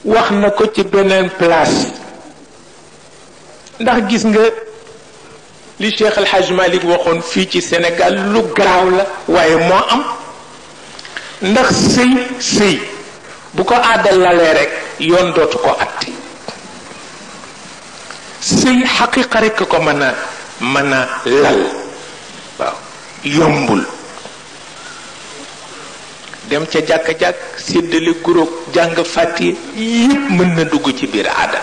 wax na ko ci beneen place ndax gis nga li Cheikh El Hadj Malick waxoon fii ci Sénégal lu garaaw la waaye moo am ndax sëy bu ko aadal lalee rek yoon dootu ko atte sëy xaqiqa rek ko mën a lal waaw yombul dem ca jàkk-jàkk séddale guróog jàng fàtte yépp mën na dugg ci biir aada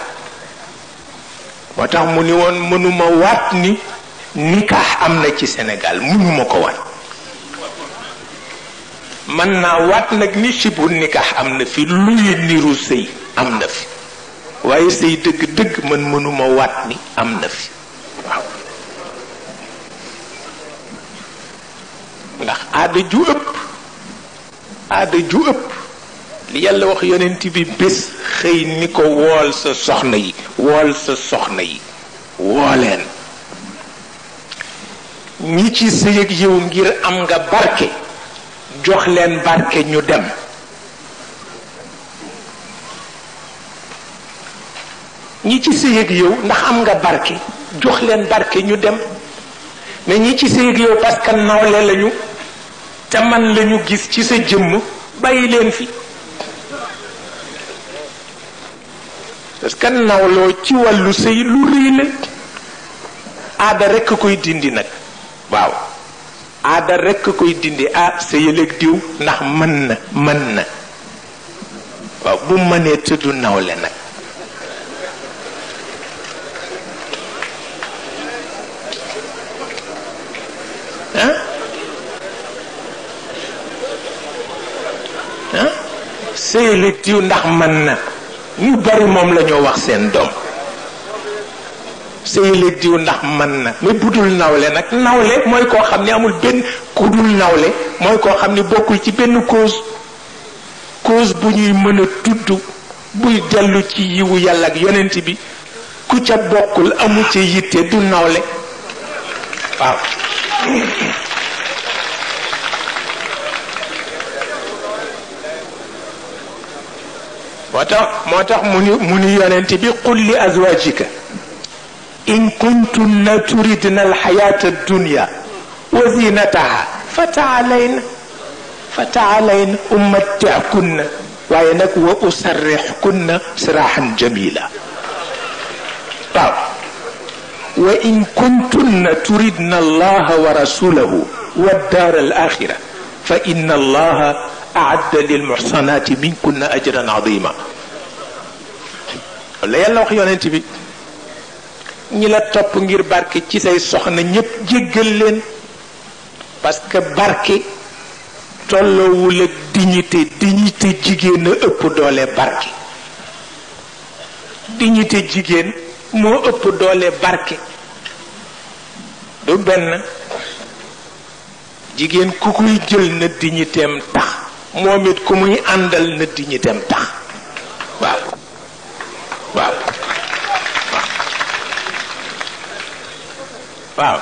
moo tax mu ni woon mënuma waat ni nikaax am na ci Sénégal mënuma ko waat mën naa waat nag ni sibu nikaax am na fi luy niru sëy am na fi waaye sëy dëgg-dëgg man mënuma waat ni am na fi waaw ndax aada ju ëpp li yàlla wax yonent bi bés xëy ni ko wool sa soxna yi wooleen ñi ci sëy ak yow ngir am nga barke jox leen barke ñu dem ñi ci sëy ak yow ndax am nga barke jox leen barke ñu dem mais ñi ci sëy ak yow parce que nawle lañu te man lañu gis ci sa jëmm bàyyi leen fi parce que nawloo ci wàllu sëy lu rëy la aada rekk koy dindi nag waaw aada rekk koy dindi sëyal ak diw ndax mën na waaw bu mënee tëddu nawle nag sëyal ak diw ndax mën na ñu bari moom la ñoo wax seen doom sëyal ak diw ndax mën na mais budul nawle nag nawle mooy koo xam ne amul benn ku dul nawle mooy koo xam ne bokkul ci benn cause bu ñuy mën a tudd buy dellu ci yiwu yàlla ak yonent bi ku ca bokkul amu ca yitte du nawle waaw moo tax mu ni yonent bi qul li azwajika in kuntunna turidna alxayata addunya wa zinataha fataalayna umatti'kunna waaye nag wa usarrihkunna sirahan jamila waaw wa in kuntunna turidna allaha wa rasulahu والدار الآخرة فإن الله أعد للمحصنات منكن أجرا عظيما la yàlla wax yonent bi ñi la topp ngir barke ci say soxna ñépp jéggal leen parce que barke tolloowul ak dignité jigéen a ëpp doole barke dignité jigéen moo ëpp doole barke du benn jigéen ku kuy jël na dignitéem tax moom it ku muy àndal na dignitéem tax waaw